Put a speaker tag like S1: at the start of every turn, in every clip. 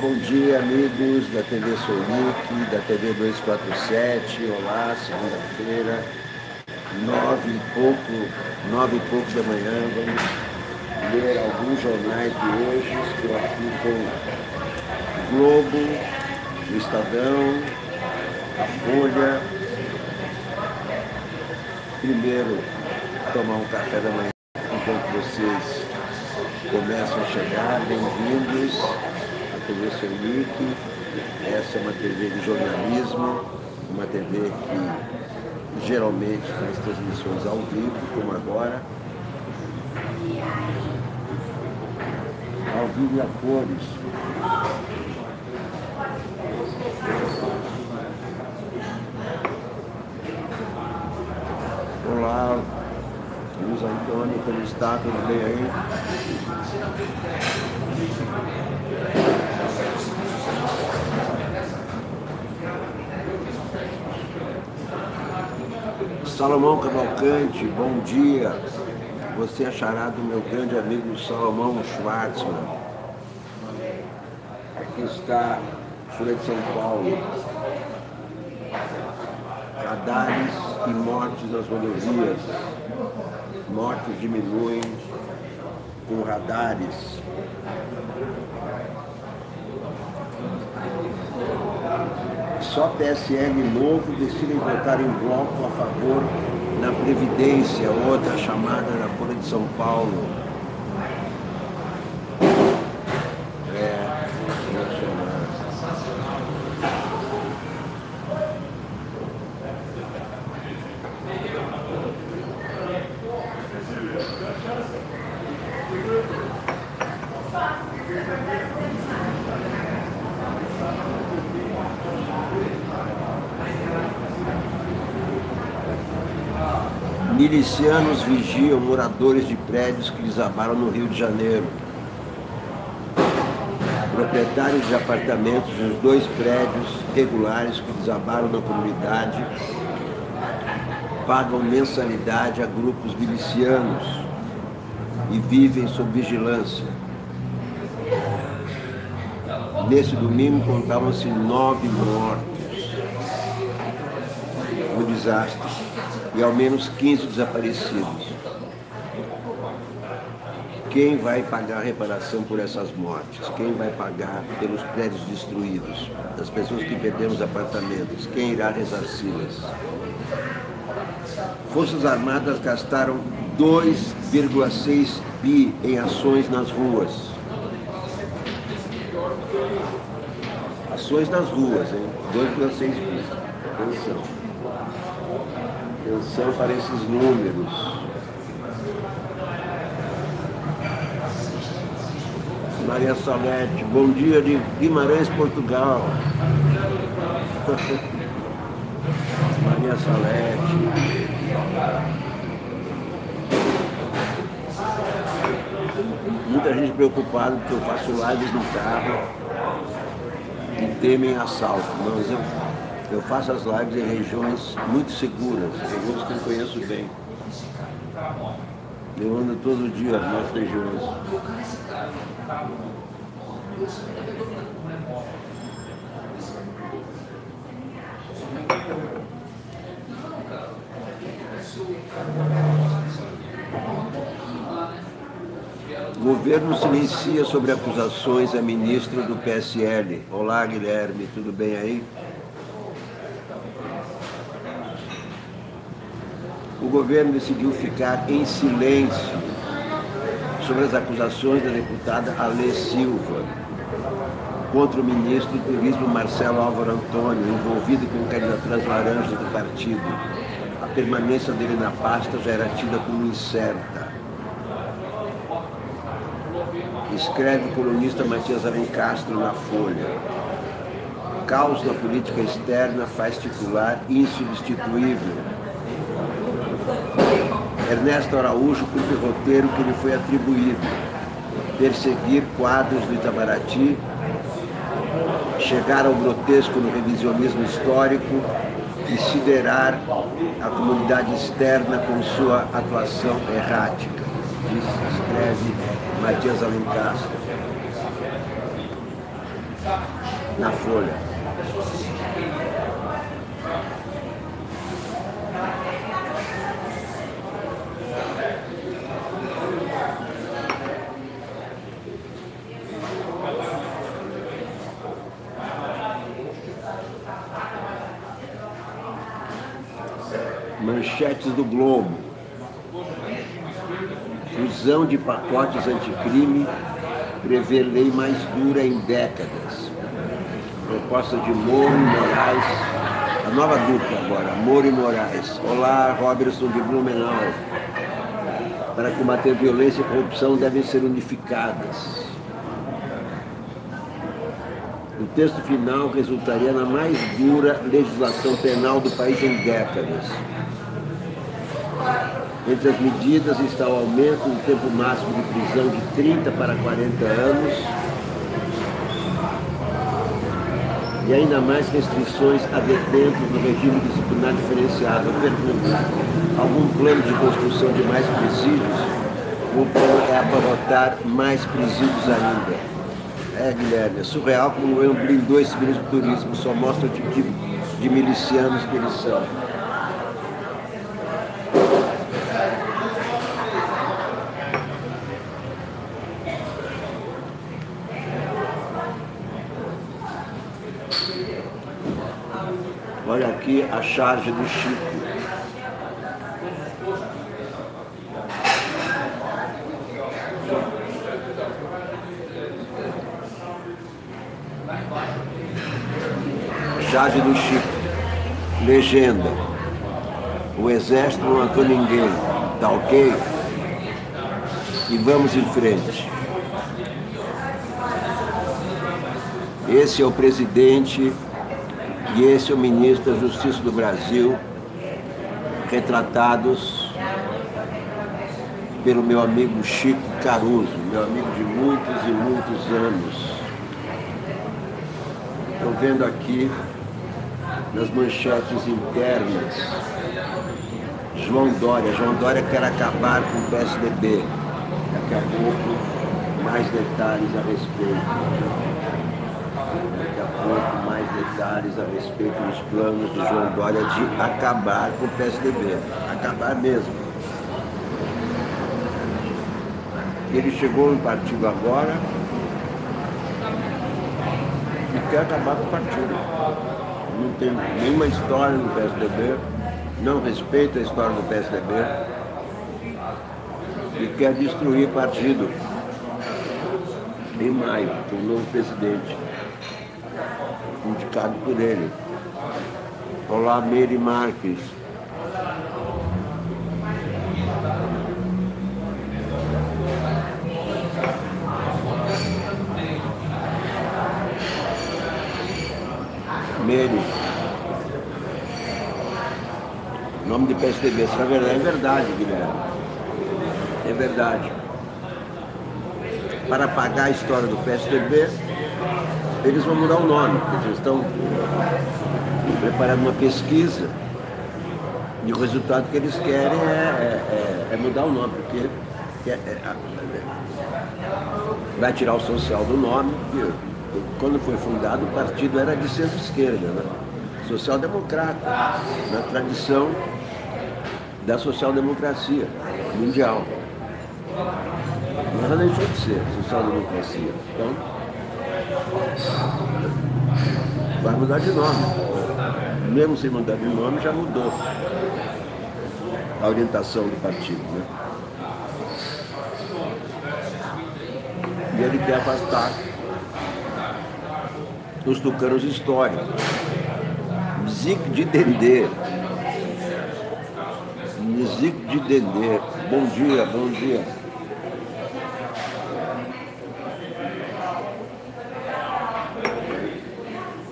S1: bom dia amigos da TV Sonic, da TV 247, olá, segunda-feira, 9h pouco da manhã, vamos ler alguns jornais de hoje, estou aqui com o Globo, o Estadão, a Folha. Primeiro, tomar um café da manhã enquanto vocês começam a chegar, bem-vindos à TV Sonic. Essa é uma TV de jornalismo, uma TV que geralmente faz transmissões ao vivo, como agora, ao vivo e a cores. Olá, Luiz Antônio, como está? Tudo bem aí? Salomão Cavalcante, bom dia. Você é xará do meu grande amigo Salomão Schwartzman. Aqui está a Folha de São Paulo. Radares e mortes nas rodovias. Mortes diminuem com radares. Só PSL novo decidem votar em bloco a favor da Previdência, outra chamada da Folha de São Paulo. Milicianos vigiam moradores de prédios que desabaram no Rio de Janeiro. Proprietários de apartamentos dos 2 prédios regulares que desabaram na comunidade pagam mensalidade a grupos milicianos e vivem sob vigilância. Nesse domingo contavam-se 9 mortos no desastre e ao menos 15 desaparecidos. Quem vai pagar a reparação por essas mortes? Quem vai pagar pelos prédios destruídos? Das pessoas que perderam os apartamentos? Quem irá ressarci-las? Forças Armadas gastaram 2,6 bi em ações nas ruas. Ações nas ruas, hein? 2,6 bi. Atenção. Atenção para esses números. Maria Salete, bom dia de Guimarães, Portugal. Maria Salete. Muita gente preocupada porque eu faço lives no carro e temem assalto. Mas eu faço as lives em regiões muito seguras, regiões que eu conheço bem. Eu ando todo dia nas regiões. O governo silencia sobre acusações a ministro do PSL. Olá, Guilherme, tudo bem aí? O governo decidiu ficar em silêncio sobre as acusações da deputada Alê Silva contra o ministro do Turismo Marcelo Álvaro Antônio, envolvido com candidaturas laranjas do partido. A permanência dele na pasta já era tida como incerta. Escreve o colunista Matias Alencastro na Folha. Caos na política externa faz titular insubstituível. Ernesto Araújo cumpre o roteiro que lhe foi atribuído: perseguir quadros do Itamaraty, chegar ao grotesco no revisionismo histórico e siderar a comunidade externa com sua atuação errática, escreve Matias Alencastro. na Folha. Manchetes do Globo. Fusão de pacotes anticrime prevê lei mais dura em décadas. Proposta de Moro e Moraes. A nova dupla agora, Moro e Moraes. Olá, Robertson de Blumenau. Para combater violência e corrupção devem ser unificadas. O texto final resultaria na mais dura legislação penal do país em décadas. Entre as medidas está o aumento do tempo máximo de prisão de 30 para 40 anos e ainda mais restrições a detentos no regime disciplinar diferenciado. Eu pergunto, algum plano de construção de mais presídios? O plano é abarrotar mais presídios ainda. Guilherme, é surreal como o governo blindou esse ministro do turismo, só mostra o tipo de milicianos que eles são. Olha aqui a charge do Chico. Charge do Chico. Legenda. O exército não matou ninguém. Tá ok? E vamos em frente. Esse é o presidente e esse é o ministro da Justiça do Brasil, retratados pelo meu amigo Chico Caruso, meu amigo de muitos e muitos anos. Estou vendo aqui nas manchetes internas, João Dória quer acabar com o PSDB. Daqui a pouco, mais detalhes a respeito. Daqui a pouco, mais detalhes a respeito dos planos do João Dória de acabar com o PSDB. Acabar mesmo. Ele chegou no partido agora e quer acabar com o partido. Não tem nenhuma história no PSDB, não respeita a história do PSDB e quer destruir o partido em maio, com o novo presidente, indicado por ele. Olá, Meire Marques. Meire. Nome de PSDB, isso é verdade. É verdade, Guilherme. É verdade. Para apagar a história do PSDB, eles vão mudar o nome. Eles estão preparando uma pesquisa e o resultado que eles querem é mudar o nome, porque vai tirar o social do nome, porque quando foi fundado o partido era de centro-esquerda, né? Social-democrata, na tradição da social-democracia mundial. Mas ela deixou de ser social-democracia. Então, vai mudar de nome. Mesmo sem mudar de nome, já mudou a orientação do partido, né? E ele quer afastar os tucanos históricos. Zico de Dendê. Zico de Dendê. Bom dia, bom dia.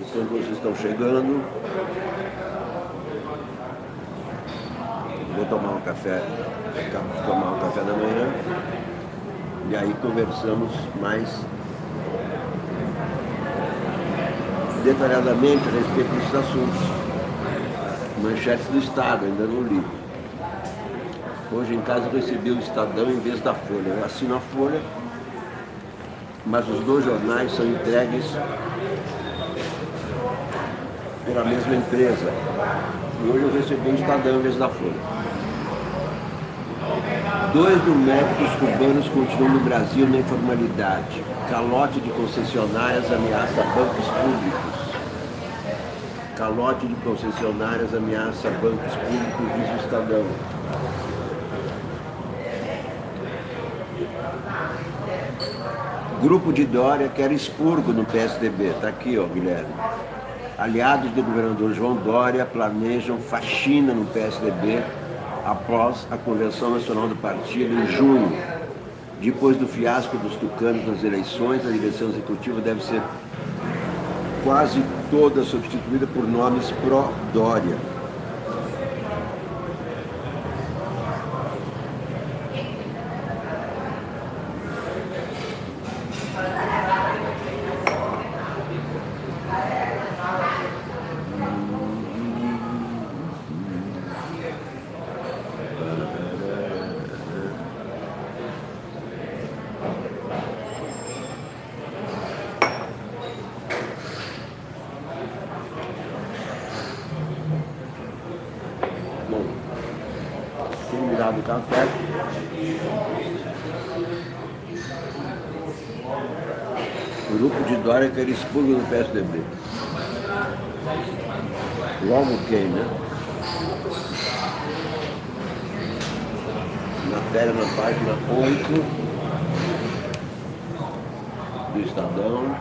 S1: Enquanto vocês estão chegando, vou tomar um café, acabo de tomar um café da manhã e aí conversamos mais detalhadamente a respeito desses assuntos. Manchetes do Estado, ainda não li. Hoje em casa eu recebi o Estadão em vez da Folha. Eu assino a Folha, mas os dois jornais são entregues pela mesma empresa. E hoje eu recebi um Estadão em vez da Folha. 2 mil médicos cubanos continuam no Brasil na informalidade. Calote de concessionárias ameaça bancos públicos. Calote de concessionárias ameaça bancos públicos, diz o Estadão. Grupo de Dória quer expurgo no PSDB. Está aqui, ó, Guilherme. Aliados do governador João Dória planejam faxina no PSDB após a Convenção Nacional do Partido em junho. Depois do fiasco dos tucanos nas eleições, a direção executiva deve ser quase toda substituída por nomes pró-Dória. Do café. O grupo de Dória quer expurgo no PSDB. Logo quem, né? Matéria na página 8 do Estadão.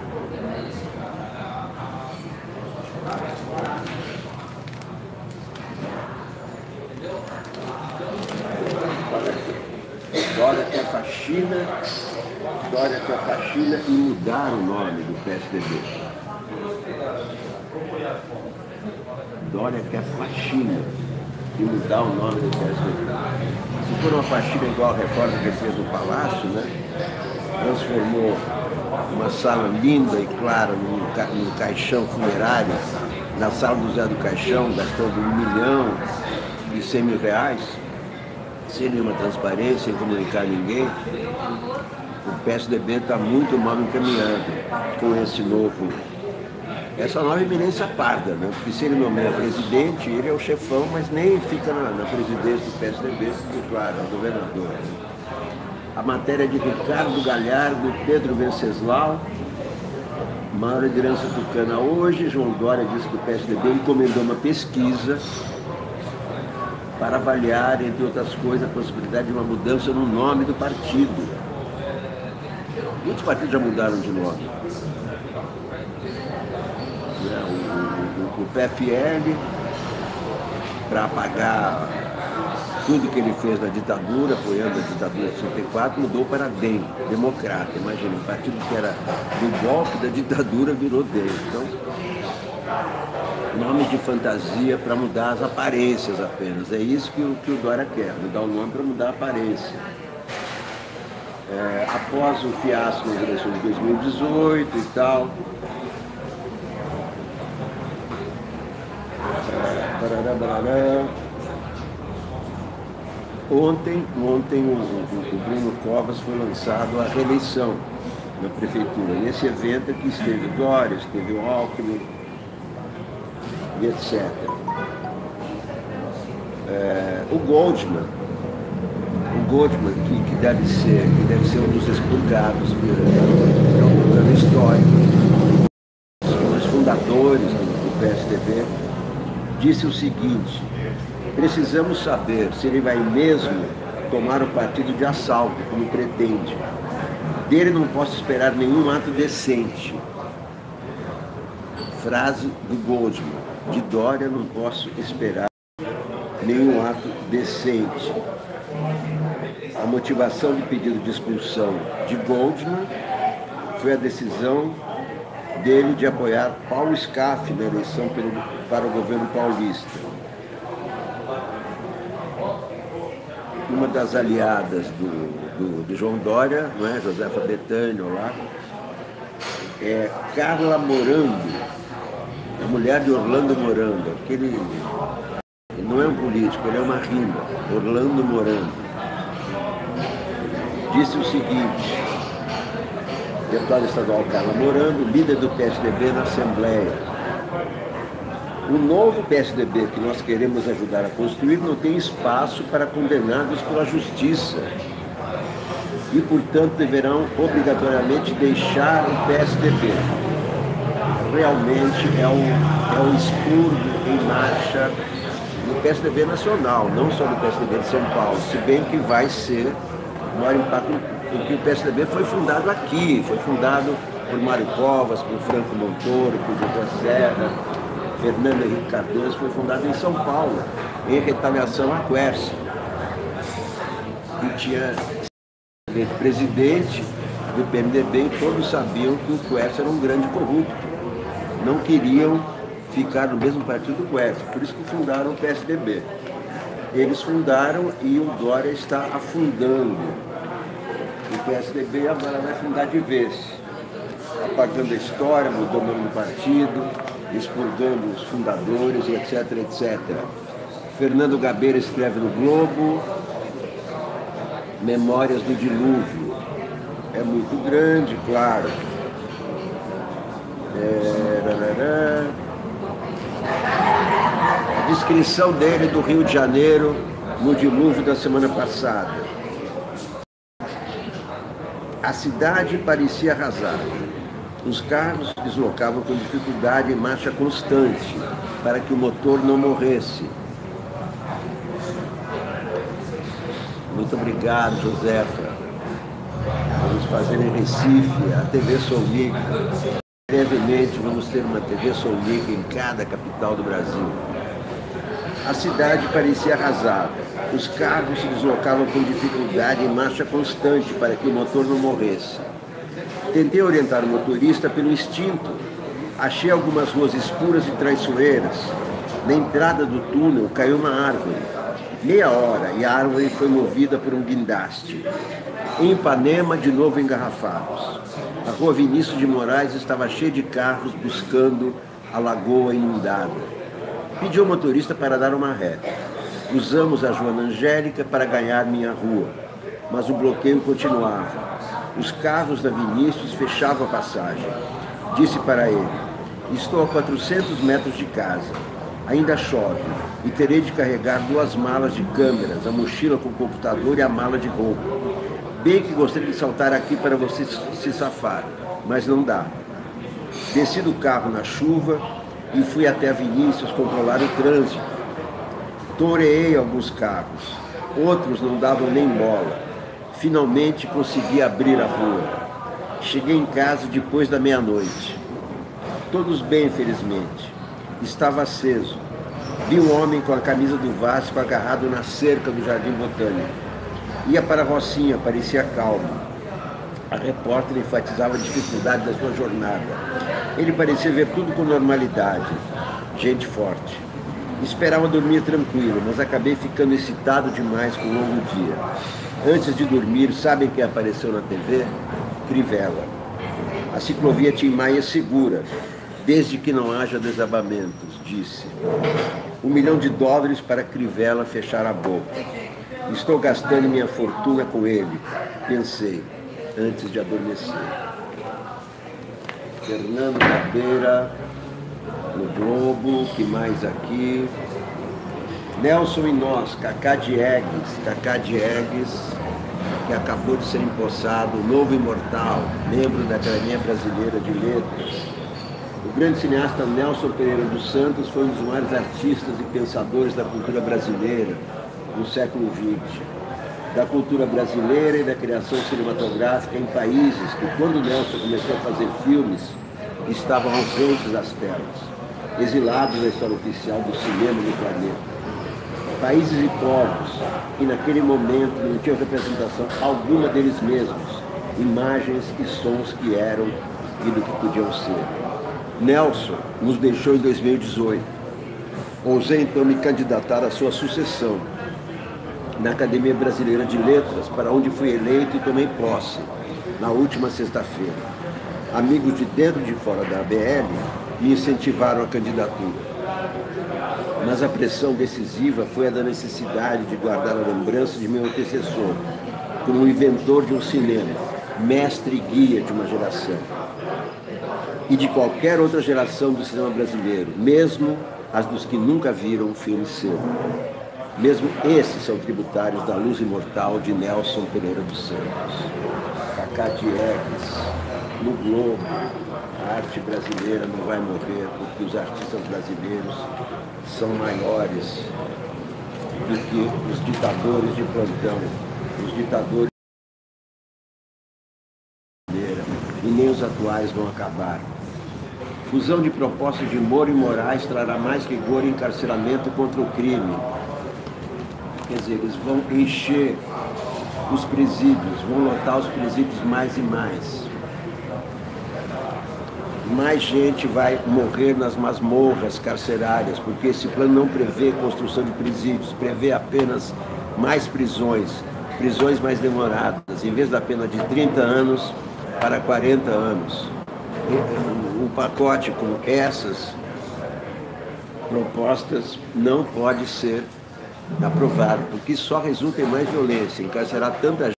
S1: Dória quer faxina e mudar o nome do PSDB. Dória quer faxina e mudar o nome do PSDB. Se for uma faxina igual a reforma que fez no Palácio, né? Transformou uma sala linda e clara num caixão funerário, na sala do Zé do Caixão, gastando R$1.100.000, sem nenhuma transparência, sem comunicar a ninguém. O PSDB está muito mal encaminhado com essa nova eminência parda, né? Porque se ele nomeia presidente, ele é o chefão, mas nem fica na presidência do PSDB, porque, claro, é o governador. A matéria é de Ricardo Galhardo, Pedro Venceslau, maior liderança tucana hoje. João Dória disse que o PSDB encomendou uma pesquisa para avaliar, entre outras coisas, a possibilidade de uma mudança no nome do partido. Muitos partidos já mudaram de nome. O PFL, para apagar tudo que ele fez na ditadura, apoiando a ditadura de 64, mudou para DEM, Democrata. Imagina, um partido que era do golpe da ditadura virou DEM. Então, nomes de fantasia para mudar as aparências apenas. É isso que o Dória quer, mudar o nome para mudar a aparência. Após o fiasco nas eleições de 2018 e tal. Ontem o Bruno Covas foi lançado à reeleição na prefeitura. Nesse evento aqui esteve Dória, esteve o Alckmin e etc. O Goldman, que deve ser um dos expurgados pelo plano histórico, um dos fundadores do PSDB, disse o seguinte: precisamos saber se ele vai mesmo tomar o partido de assalto, como pretende. Dele não posso esperar nenhum ato decente. Frase do Goldman. De Dória não posso esperar nenhum ato decente. A motivação do pedido de expulsão de Goldman foi a decisão dele de apoiar Paulo Scaff na eleição para o governo paulista. Uma das aliadas do João Dória, não é? Josefa Betânia lá, é Carla Morando, a mulher de Orlando Morando. Ele não é um político, ele é uma rima. Orlando Morando disse o seguinte: deputada estadual Carla Morando, líder do PSDB na Assembleia. O novo PSDB que nós queremos ajudar a construir não tem espaço para condenados pela justiça e, portanto, deverão obrigatoriamente deixar o PSDB. Realmente é um expurgo em marcha no PSDB nacional, não só no PSDB de São Paulo, se bem que vai ser o maior impacto, porque o PSDB foi fundado aqui, foi fundado por Mário Covas, por Franco Montoro, por José Serra, Fernando Henrique Cardoso, foi fundado em São Paulo, em retaliação à Quércia, que tinha presidente do PMDB e todos sabiam que o Quércia era um grande corrupto. Não queriam ficar no mesmo partido do Quércia, por isso que fundaram o PSDB. Eles fundaram e o Dória está afundando. O PSDB agora vai fundar de vez, apagando a história, mudou o nome do partido, expurgando os fundadores, etc, etc. Fernando Gabeira escreve no Globo, Memórias do Dilúvio. É muito grande, claro. A descrição dele do Rio de Janeiro no dilúvio da semana passada. A cidade parecia arrasada. Os carros se deslocavam com dificuldade em marcha constante, para que o motor não morresse. Muito obrigado, Josefa. Vamos fazer em Recife a TV Solnic. Brevemente vamos ter uma TV Solnic em cada capital do Brasil. A cidade parecia arrasada. Os carros se deslocavam com dificuldade em marcha constante para que o motor não morresse. Tentei orientar o motorista pelo instinto. Achei algumas ruas escuras e traiçoeiras. Na entrada do túnel caiu uma árvore. Meia hora e a árvore foi movida por um guindaste. Em Ipanema, de novo engarrafados. A rua Vinícius de Moraes estava cheia de carros buscando a lagoa inundada. Pedi ao motorista para dar uma ré. Usamos a Joana Angélica para ganhar minha rua, mas o bloqueio continuava. Os carros da Vinícius fechavam a passagem. Disse para ele: estou a 400 metros de casa. Ainda chove e terei de carregar 2 malas de câmeras, a mochila com o computador e a mala de roupa. Bem que gostaria de saltar aqui para você se safar, mas não dá. Desci do carro na chuva e fui até a Vinícius controlar o trânsito. Toreei alguns carros, outros não davam nem bola. Finalmente consegui abrir a rua. Cheguei em casa depois da meia-noite. Todos bem, felizmente. Estava aceso. Vi um homem com a camisa do Vasco agarrado na cerca do Jardim Botânico. Ia para a Rocinha, parecia calmo. A repórter enfatizava a dificuldade da sua jornada. Ele parecia ver tudo com normalidade. Gente forte. Esperava dormir tranquilo, mas acabei ficando excitado demais com o longo dia. Antes de dormir, sabem quem apareceu na TV? Crivella. A ciclovia Tim Maia é segura, desde que não haja desabamentos, disse. $1 milhão para Crivella fechar a boca. Estou gastando minha fortuna com ele, pensei, antes de adormecer. Fernando Gabeira, no Globo, que mais aqui? Nelson e nós, Cacá Diegues, que acabou de ser empossado, novo imortal, membro da Academia Brasileira de Letras. O grande cineasta Nelson Pereira dos Santos foi um dos maiores artistas e pensadores da cultura brasileira no século XX. Da cultura brasileira e da criação cinematográfica em países que, quando Nelson começou a fazer filmes, estavam ausentes das telas, exilados da história oficial do cinema no planeta. Países e povos que naquele momento não tinham representação alguma deles mesmos, imagens e sons que eram e do que podiam ser. Nelson nos deixou em 2018. Ousei então me candidatar à sua sucessão na Academia Brasileira de Letras, para onde fui eleito e tomei posse na última sexta-feira. Amigos de dentro e de fora da ABL me incentivaram a candidatura. Mas a pressão decisiva foi a da necessidade de guardar a lembrança de meu antecessor, como inventor de um cinema, mestre e guia de uma geração, e de qualquer outra geração do cinema brasileiro, mesmo as dos que nunca viram um filme seu. Mesmo esses são tributários da luz imortal de Nelson Pereira dos Santos. Cacá Diegues, no Globo, a arte brasileira não vai morrer porque os artistas brasileiros são maiores do que os ditadores de plantão, os ditadores e nem os atuais vão acabar. Fusão de propostas de Moro e Moraes trará mais rigor e encarceramento contra o crime. Quer dizer, eles vão encher os presídios, vão lotar os presídios mais e mais. Mais gente vai morrer nas masmorras carcerárias, porque esse plano não prevê construção de presídios, prevê apenas mais prisões, prisões mais demoradas, em vez da pena de 30 anos para 40 anos. O pacote com essas propostas não pode ser aprovado, porque isso só resulta em mais violência. Encarcerar tanta gente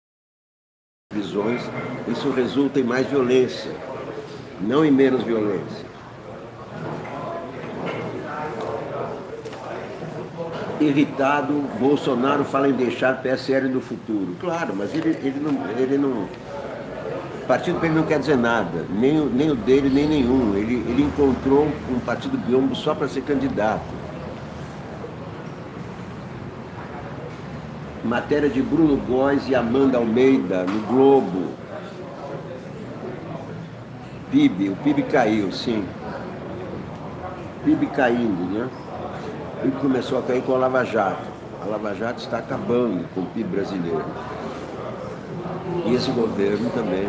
S1: em prisões, isso resulta em mais violência, não em menos violência. Irritado, Bolsonaro fala em deixar PSL no futuro. Claro, mas ele não... Partido para ele não quer dizer nada, nem o dele, nem nenhum. Ele encontrou um partido biombo só para ser candidato. Matéria de Bruno Góes e Amanda Almeida, no Globo. PIB, o PIB caiu, sim. PIB caindo, né? O PIB começou a cair com a Lava Jato. A Lava Jato está acabando com o PIB brasileiro. E esse governo também,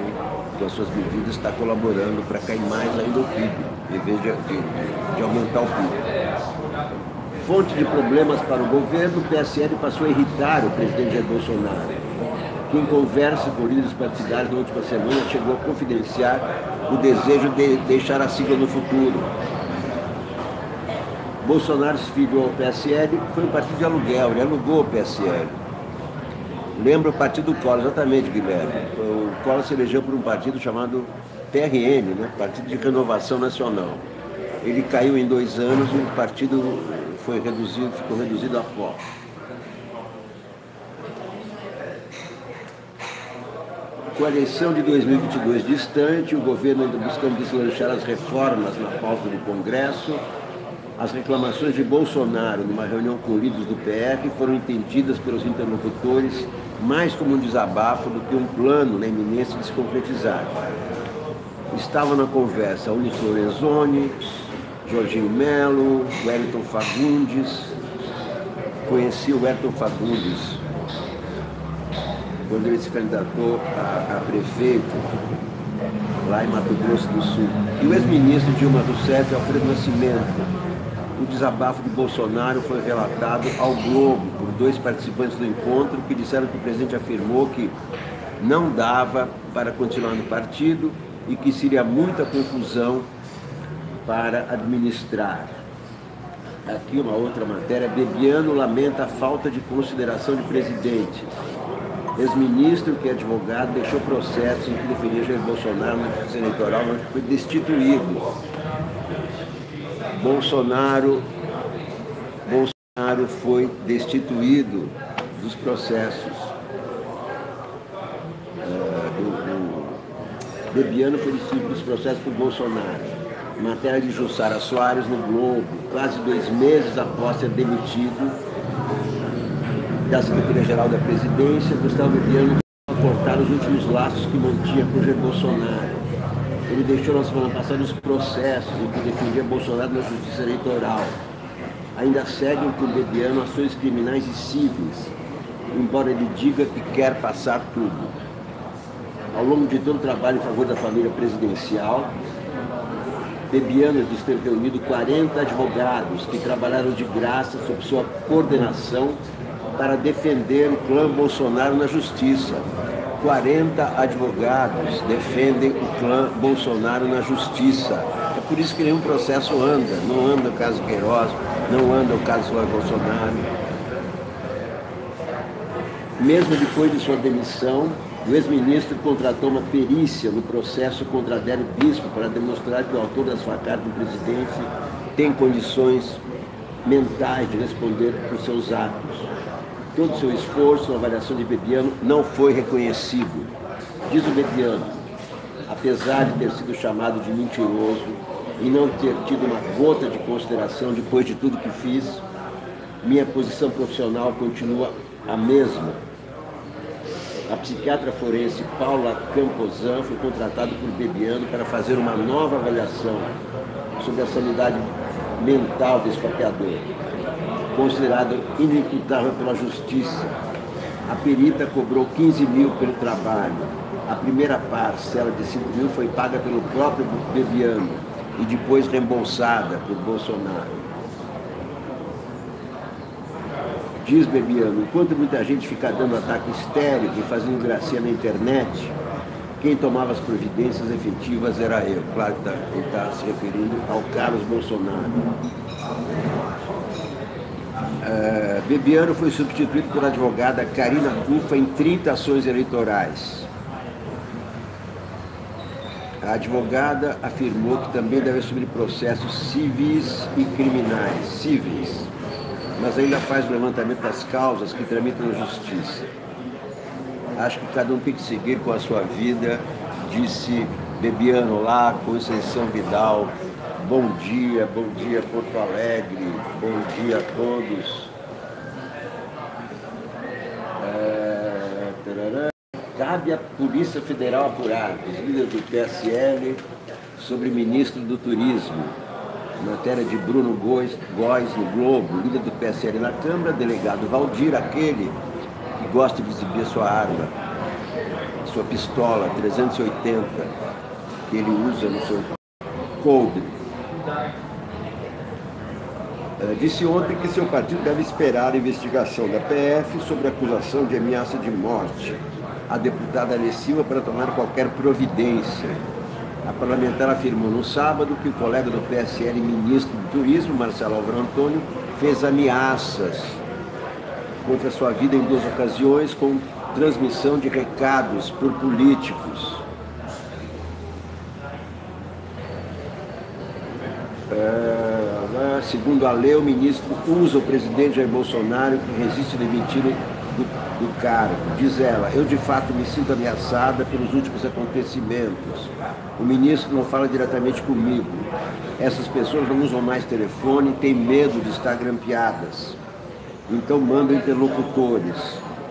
S1: com as suas medidas, está colaborando para cair mais ainda o PIB, em vez de aumentar o PIB. Fonte de problemas para o governo, o PSL passou a irritar o presidente Jair Bolsonaro, que em conversa com líderes partidários na última semana chegou a confidenciar o desejo de deixar a sigla no futuro. Bolsonaro se filiou ao PSL, foi um partido de aluguel, ele alugou o PSL. Lembra o partido do Collor, exatamente, Guilherme. O Collor se elegeu por um partido chamado PRN, né? Partido de Renovação Nacional. Ele caiu em 2 anos e o partido ficou reduzido a pó. Com a eleição de 2022 distante, o governo ainda buscando deslanchar as reformas na pauta do Congresso, as reclamações de Bolsonaro numa reunião com líderes do PR foram entendidas pelos interlocutores mais como um desabafo do que um plano na iminência de se concretizar. Estavam na conversa Unis Lorenzoni, Jorginho Melo, Wellington Fagundes. Conheci o Wellington Fagundes quando ele se candidatou a prefeito lá em Mato Grosso do Sul. E o ex-ministro Dilma Rousseff, Alfredo Nascimento. O desabafo de Bolsonaro foi relatado ao Globo por 2 participantes do encontro que disseram que o presidente afirmou que não dava para continuar no partido e que seria muita confusão para administrar. Aqui uma outra matéria, Bebiano lamenta a falta de consideração de presidente. Ex-ministro, que é advogado, deixou processo em que defendia Jair Bolsonaro na justiça eleitoral, mas foi destituído. Bolsonaro foi destituído dos processos. Bebiano foi destituído dos processos por Bolsonaro. Matéria de Jussara Soares no Globo, quase 2 meses após ser demitido da Secretaria-Geral da Presidência, Gustavo Bebiano cortar os últimos laços que mantinha com Jair Bolsonaro. Ele deixou na semana passada os processos em que defendia Bolsonaro na justiça eleitoral. Ainda seguem com Bebiano ações criminais e civis, embora ele diga que quer passar tudo. Ao longo de todo o trabalho em favor da família presidencial, Bebiano diz ter reunido 40 advogados que trabalharam de graça sob sua coordenação para defender o clã Bolsonaro na justiça. 40 advogados defendem o clã Bolsonaro na justiça. É por isso que nenhum processo anda. Não anda o caso Queiroz, não anda o caso Jair Bolsonaro. Mesmo depois de sua demissão, o ex-ministro contratou uma perícia no processo contra Adélio Bispo para demonstrar que o autor das facadas do presidente tem condições mentais de responder por seus atos. Todo o seu esforço na avaliação de Bebiano não foi reconhecido. Diz o Bebiano, apesar de ter sido chamado de mentiroso e não ter tido uma gota de consideração depois de tudo que fiz, minha posição profissional continua a mesma. A psiquiatra forense Paula Camposan foi contratada por Bebiano para fazer uma nova avaliação sobre a sanidade mental desse papeador, considerado inimputável pela justiça. A perita cobrou 15 mil pelo trabalho. A primeira parcela de 5 mil foi paga pelo próprio Bebiano e depois reembolsada por Bolsonaro. Diz Bebiano, enquanto muita gente fica dando ataque histérico e fazendo gracinha na internet, quem tomava as providências efetivas era eu. Claro que ele está se referindo ao Carlos Bolsonaro. Bebiano foi substituído pela advogada Karina Cufa em 30 ações eleitorais. A advogada afirmou que também deve assumir processos civis e criminais, mas ainda faz o levantamento das causas que tramitam na justiça. Acho que cada um tem que seguir com a sua vida, disse Bebiano lá, Conceição Vidal. Bom dia Porto Alegre, bom dia a todos. Cabe à Polícia Federal apurar os líderes do PSL sobre ministro do Turismo. Matéria de Bruno Góes no Globo, líder do PSL na Câmara, delegado Valdir, aquele que gosta de exibir sua arma, sua pistola 380, que ele usa no seu coldre. Disse ontem que seu partido deve esperar a investigação da PF sobre a acusação de ameaça de morte à deputada Alessio para tomar qualquer providência. A parlamentar afirmou no sábado que o colega do PSL, ministro do Turismo, Marcelo Álvaro Antônio, fez ameaças contra sua vida em 2 ocasiões com transmissão de recados por políticos. Segundo a lei, o ministro usa o presidente Jair Bolsonaro, que resiste a demitir do cargo. Diz ela, eu de fato me sinto ameaçada pelos últimos acontecimentos. O ministro não fala diretamente comigo. Essas pessoas não usam mais telefone, têm medo de estar grampeadas. Então mandam interlocutores.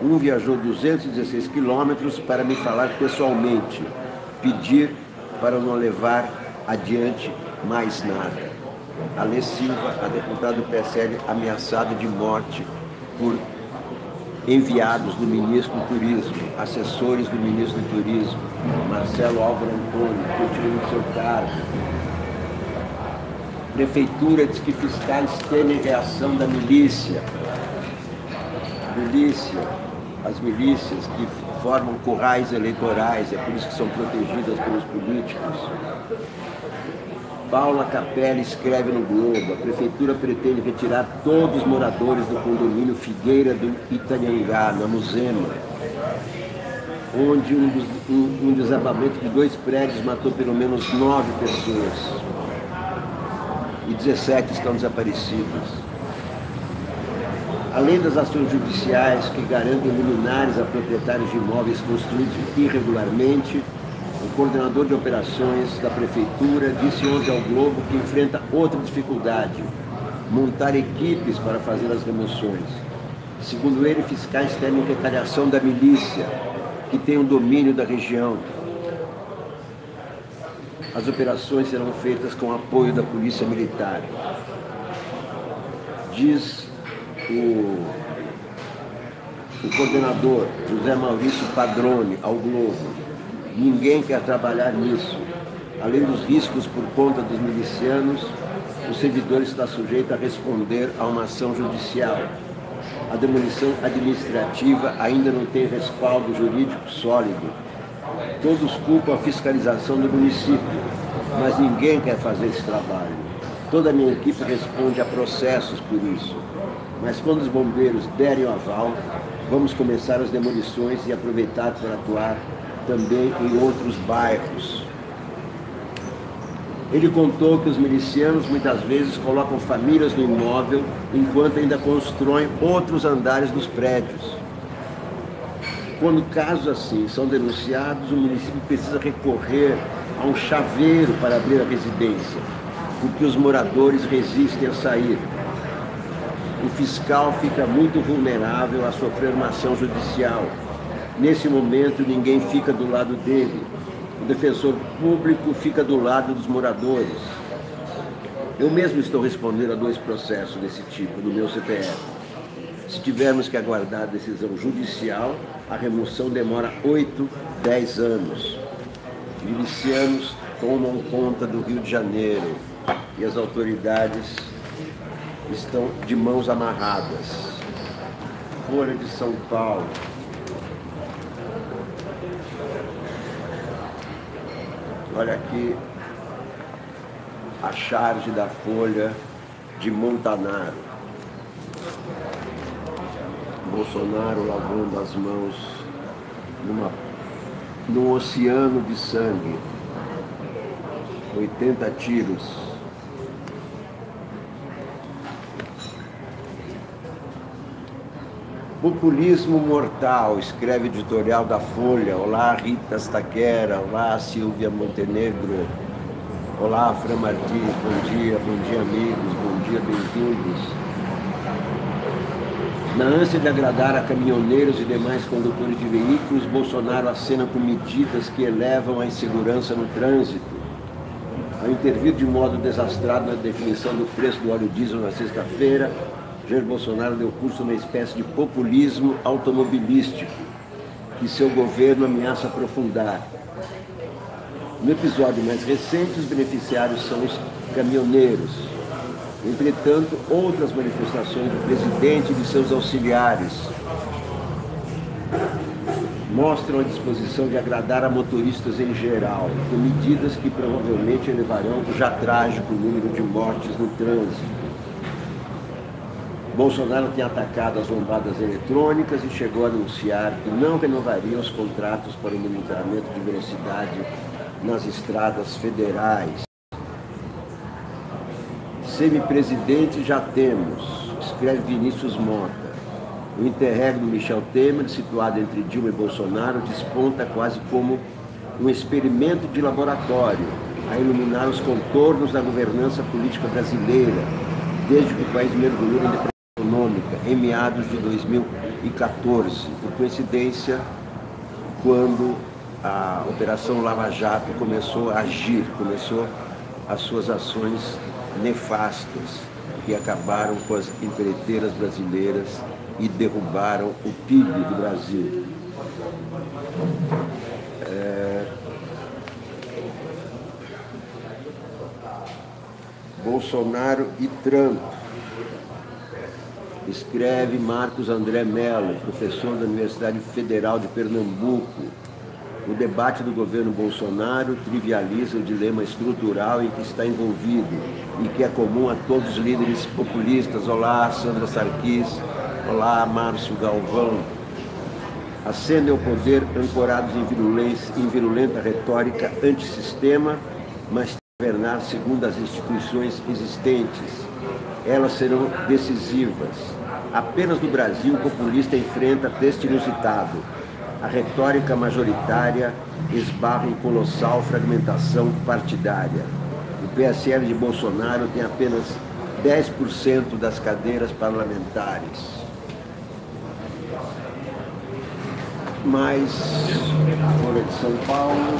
S1: Um viajou 216 quilômetros para me falar pessoalmente, pedir para não levar adiante mais nada. Alê Silva, a deputada do PSL, ameaçada de morte por enviados do ministro do Turismo, assessores do ministro do Turismo, Marcelo Álvaro Antônio, continua no seu cargo. Prefeitura diz que fiscais temem reação da milícia. As milícias que formam currais eleitorais, é por isso que são protegidas pelos políticos. Paula Capelli escreve no Globo, a prefeitura pretende retirar todos os moradores do condomínio Figueira do Itanhangá, na Muzema, onde um desabamento de 2 prédios matou pelo menos 9 pessoas e 17 estão desaparecidas. Além das ações judiciais que garantem liminares a proprietários de imóveis construídos irregularmente, o coordenador de operações da prefeitura disse ontem ao Globo que enfrenta outra dificuldade, montar equipes para fazer as remoções. Segundo ele, fiscais temem retaliação da milícia, que tem o domínio da região. As operações serão feitas com apoio da Polícia Militar. Diz o coordenador José Maurício Padrone ao Globo, ninguém quer trabalhar nisso. Além dos riscos por conta dos milicianos, o servidor está sujeito a responder a uma ação judicial. A demolição administrativa ainda não tem respaldo jurídico sólido. Todos culpam a fiscalização do município, mas ninguém quer fazer esse trabalho. Toda a minha equipe responde a processos por isso. Mas quando os bombeiros derem o aval, vamos começar as demolições e aproveitar para atuar também em outros bairros. Ele contou que os milicianos muitas vezes colocam famílias no imóvel enquanto ainda constroem outros andares dos prédios. Quando casos assim são denunciados, o município precisa recorrer a um chaveiro para abrir a residência, porque os moradores resistem a sair. O fiscal fica muito vulnerável a sofrer uma ação judicial. Nesse momento, ninguém fica do lado dele. O defensor público fica do lado dos moradores. Eu mesmo estou respondendo a 2 processos desse tipo no meu CPF. Se tivermos que aguardar a decisão judicial, a remoção demora 8, 10 anos. Milicianos tomam conta do Rio de Janeiro e as autoridades estão de mãos amarradas. Folha de São Paulo. Olha aqui a charge da Folha de Montanaro. Bolsonaro lavando as mãos num oceano de sangue. 80 tiros. Populismo mortal, escreve o editorial da Folha. Olá, Rita Staquera. Olá, Silvia Montenegro. Olá, Fran Martins. Bom dia, amigos. Bom dia, bem-vindos. Na ânsia de agradar a caminhoneiros e demais condutores de veículos, Bolsonaro acena com medidas que elevam a insegurança no trânsito. Ao intervir de modo desastrado na definição do preço do óleo diesel na sexta-feira, Jair Bolsonaro deu curso a uma espécie de populismo automobilístico que seu governo ameaça aprofundar. No episódio mais recente, os beneficiários são os caminhoneiros. Entretanto, outras manifestações do presidente e de seus auxiliares mostram a disposição de agradar a motoristas em geral, com medidas que provavelmente elevarão o já trágico número de mortes no trânsito. Bolsonaro tem atacado as lombadas eletrônicas e chegou a anunciar que não renovaria os contratos para o monitoramento de velocidade nas estradas federais. Semipresidente já temos, escreve Vinícius Mota. O interregno Michel Temer, situado entre Dilma e Bolsonaro, desponta quase como um experimento de laboratório a iluminar os contornos da governança política brasileira, desde que o país mergulhou na depressão econômica em meados de 2014, por coincidência, quando a Operação Lava Jato começou a agir, começou as suas ações nefastas, que acabaram com as empreiteiras brasileiras e derrubaram o PIB do Brasil. Bolsonaro e Trump. Escreve Marcos André Mello, professor da Universidade Federal de Pernambuco. O debate do governo Bolsonaro trivializa o dilema estrutural em que está envolvido e que é comum a todos os líderes populistas. Olá, Sandra Sarquis. Olá, Márcio Galvão. Ascendem ao poder ancorados em virulenta retórica antissistema, mas governar segundo as instituições existentes. Elas serão decisivas. Apenas no Brasil o populista enfrenta texto inusitado. A retórica majoritária esbarra em colossal fragmentação partidária. O PSL de Bolsonaro tem apenas 10% das cadeiras parlamentares. Mais Folha de São Paulo.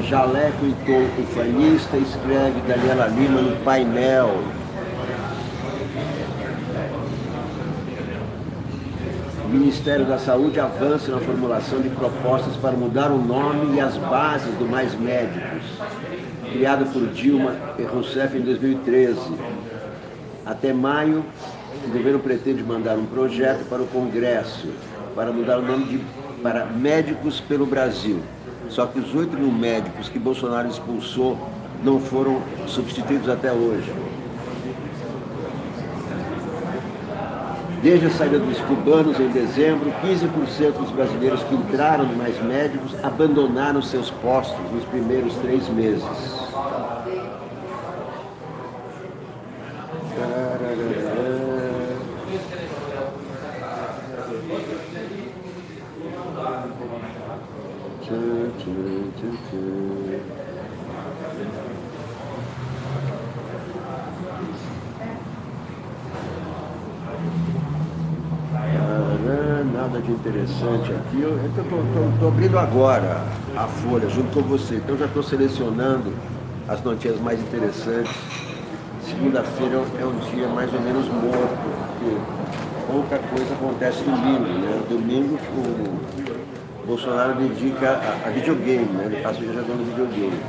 S1: Jaleco e tom ufanista, escreve Daniela Lima no painel. O Ministério da Saúde avança na formulação de propostas para mudar o nome e as bases do Mais Médicos, criado por Dilma Rousseff em 2013. Até maio, o governo pretende mandar um projeto para o Congresso para mudar o nome para Médicos pelo Brasil. Só que os 8 mil médicos que Bolsonaro expulsou não foram substituídos até hoje. Desde a saída dos cubanos em dezembro, 15% dos brasileiros que entraram no Mais Médicos abandonaram seus postos nos primeiros 3 meses. Nada de interessante aqui. Eu estou abrindo agora a folha junto com você, então já estou selecionando as notícias mais interessantes. Segunda-feira é um dia mais ou menos morto, porque pouca coisa acontece no domingo, né? Domingo o Bolsonaro dedica a videogame, né? Ele passa o dia jogando videogame.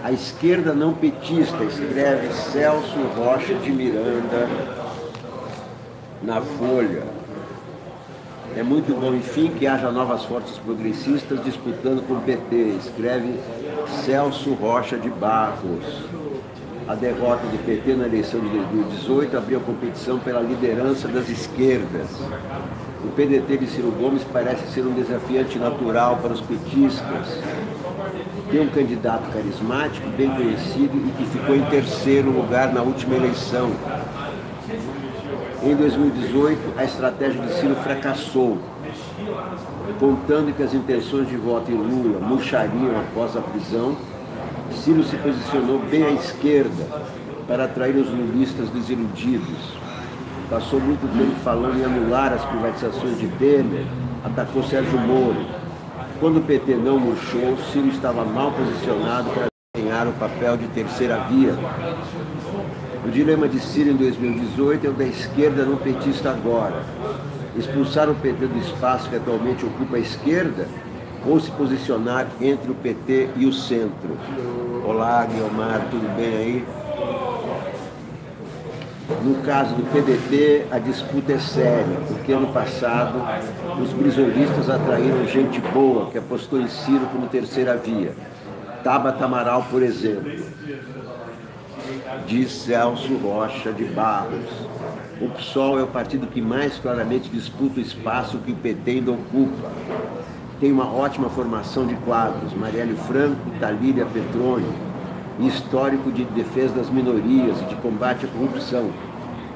S1: A esquerda não petista, escreve Celso Rocha de Miranda na Folha. É muito bom, enfim, que haja novas forças progressistas disputando com o PT, escreve Celso Rocha de Barros. A derrota do PT na eleição de 2018 abriu a competição pela liderança das esquerdas. O PDT de Ciro Gomes parece ser um desafiante natural para os petistas. Tem um candidato carismático, bem conhecido e que ficou em 3º lugar na última eleição. Em 2018, a estratégia de Ciro fracassou, contando que as intenções de voto em Lula murchariam após a prisão. Ciro se posicionou bem à esquerda para atrair os lulistas desiludidos. Passou muito tempo falando em anular as privatizações de Temer, atacou Sérgio Moro. Quando o PT não murchou, Ciro estava mal posicionado para desempenhar o papel de terceira via. O dilema de Ciro em 2018 é o da esquerda não petista agora. Expulsar o PT do espaço que atualmente ocupa a esquerda ou se posicionar entre o PT e o centro. Olá, Guilmar, tudo bem aí? No caso do PDT, a disputa é séria, porque ano passado os brizolistas atraíram gente boa que apostou em Ciro como terceira via. Tabata Amaral, por exemplo. Diz Celso Rocha de Barros. O PSOL é o partido que mais claramente disputa o espaço que o PT ainda ocupa. Tem uma ótima formação de quadros, Marielle Franco, Talíria Petroni, e histórico de defesa das minorias e de combate à corrupção.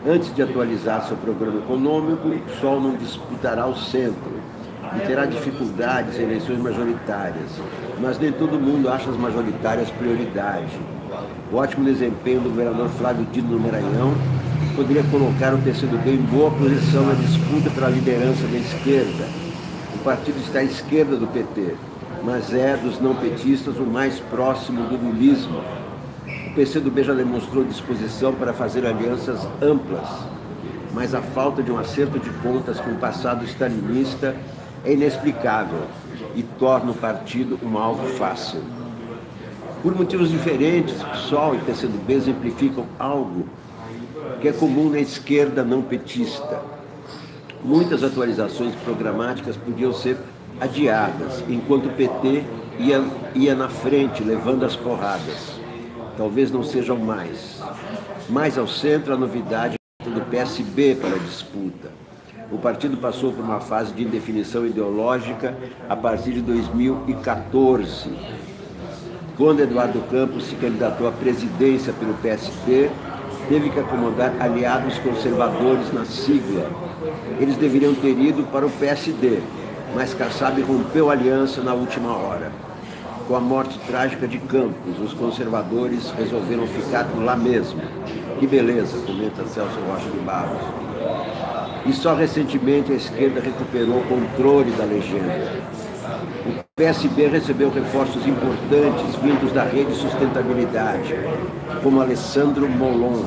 S1: Antes de atualizar seu programa econômico, o PSOL não disputará o centro e terá dificuldades em eleições majoritárias, mas nem todo mundo acha as majoritárias prioridade. O ótimo desempenho do governador Flávio Dino no Maranhão poderia colocar o PCdoB em boa posição na disputa pela liderança da esquerda. O partido está à esquerda do PT, mas é dos não petistas o mais próximo do lulismo. O PCdoB já demonstrou disposição para fazer alianças amplas, mas a falta de um acerto de contas com o passado stalinista é inexplicável e torna o partido um alvo fácil. Por motivos diferentes, PSOL e PCdoB exemplificam algo que é comum na esquerda não petista. Muitas atualizações programáticas podiam ser adiadas, enquanto o PT ia na frente, levando as porradas. Talvez não sejam mais. Mais ao centro, a novidade do PSB para a disputa. O partido passou por uma fase de indefinição ideológica a partir de 2014. Quando Eduardo Campos se candidatou à presidência pelo PSB, teve que acomodar aliados conservadores na sigla. Eles deveriam ter ido para o PSD, mas Kassab rompeu a aliança na última hora. Com a morte trágica de Campos, os conservadores resolveram ficar lá mesmo. Que beleza, comenta Celso Rocha de Barros. E só recentemente a esquerda recuperou o controle da legenda. O PSB recebeu reforços importantes vindos da Rede Sustentabilidade, como Alessandro Molon.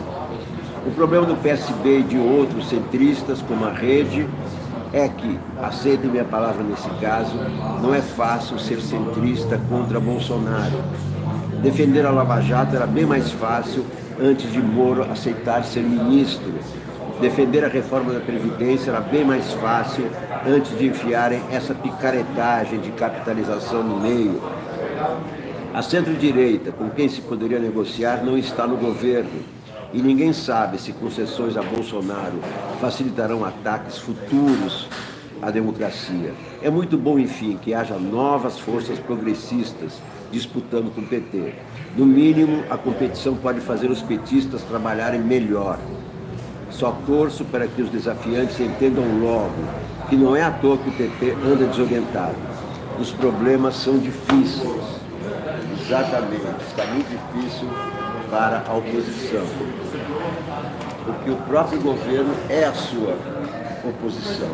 S1: O problema do PSB e de outros centristas, como a Rede, é que, aceitem minha palavra nesse caso, não é fácil ser centrista contra Bolsonaro. Defender a Lava Jato era bem mais fácil antes de Moro aceitar ser ministro. Defender a reforma da Previdência era bem mais fácil antes de enfiarem essa picaretagem de capitalização no meio. A centro-direita, com quem se poderia negociar, não está no governo E ninguém sabe se concessões a Bolsonaro facilitarão ataques futuros à democracia. É muito bom, enfim, que haja novas forças progressistas disputando com o PT. No mínimo, a competição pode fazer os petistas trabalharem melhor. Só torço para que os desafiantes entendam logo que não é à toa que o PT anda desorientado. Os problemas são difíceis. Exatamente, está muito difícil para a oposição. Porque o próprio governo é a sua oposição.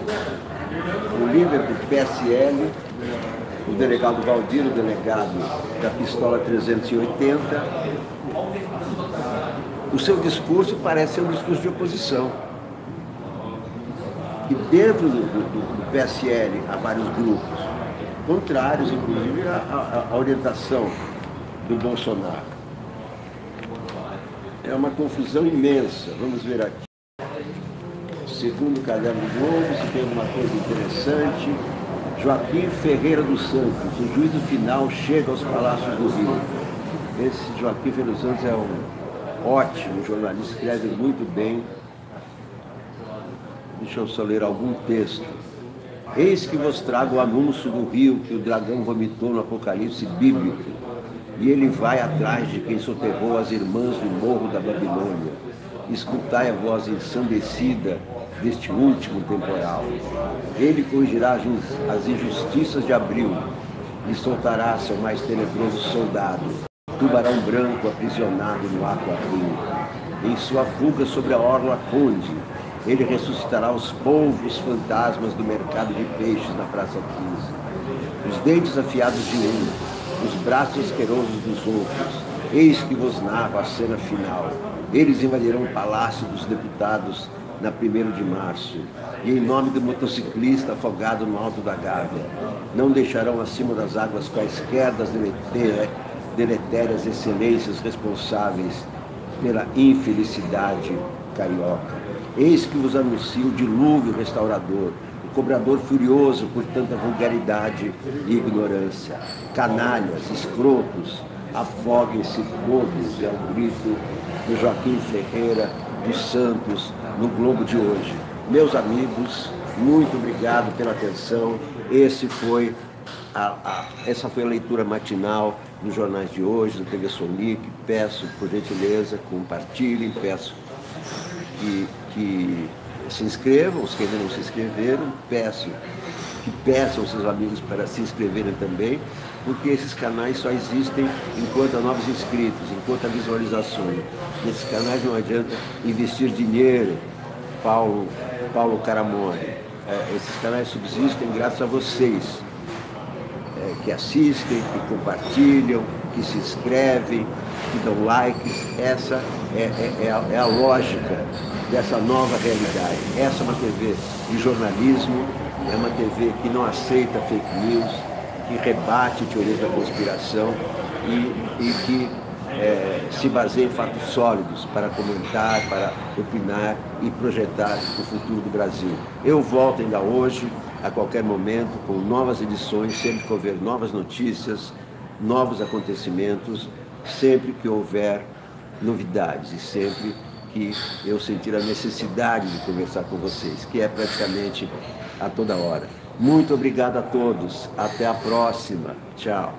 S1: O líder do PSL, o delegado Valdir, o delegado da pistola 380, o seu discurso parece ser um discurso de oposição. E dentro do PSL há vários grupos, contrários, inclusive, à orientação do Bolsonaro. É uma confusão imensa. Vamos ver aqui. Segundo o Caderno do Globo, se tem uma coisa interessante. Joaquim Ferreira dos Santos, o juízo final chega aos Palácios do Rio. Esse Joaquim Ferreira dos Santos é um ótimo jornalista, escreve muito bem. Deixa eu só ler algum texto. Eis que vos trago o anúncio do rio que o dragão vomitou no Apocalipse bíblico, e ele vai atrás de quem soterrou as irmãs do morro da Babilônia. Escutai a voz ensandecida deste último temporal. Ele corrigirá as injustiças de abril e soltará seu mais tenebroso soldado, tubarão branco aprisionado no Aquarim. Em sua fuga sobre a orla Conde, ele ressuscitará os polvos fantasmas do mercado de peixes na Praça 15. Os dentes afiados de um, os braços asquerosos dos outros. Eis que vos narro a cena final. Eles invadirão o palácio dos deputados na 1º de março, e em nome do motociclista afogado no alto da Gávea, não deixarão acima das águas quaisquer das deletérias excelências responsáveis pela infelicidade carioca. Eis que vos anuncio o dilúvio restaurador, o cobrador furioso por tanta vulgaridade e ignorância. Canalhas, escrotos, afoguem-se todos, é o grito do Joaquim Ferreira dos Santos no Globo de hoje. Meus amigos, muito obrigado pela atenção. Essa foi a leitura matinal dos jornais de hoje, do TV Sonic. Peço, por gentileza, compartilhem, peço que se inscrevam, os que ainda não se inscreveram, peço que peçam seus amigos para se inscreverem também, porque esses canais só existem enquanto há novos inscritos, enquanto há visualizações. Nesses canais não adianta investir dinheiro, Paulo Caramone. Esses canais subsistem graças a vocês, que assistem, que compartilham, que se inscrevem, que dão likes. Essa é a lógica dessa nova realidade. Essa é uma TV de jornalismo, é uma TV que não aceita fake news, que rebate teorias da conspiração e que se baseia em fatos sólidos para comentar, para opinar e projetar o futuro do Brasil. Eu volto ainda hoje, a qualquer momento, com novas edições, sempre que houver novas notícias, novos acontecimentos, sempre que houver novidades e sempre que eu sentir a necessidade de conversar com vocês, que é praticamente a toda hora. Muito obrigado a todos. Até a próxima. Tchau.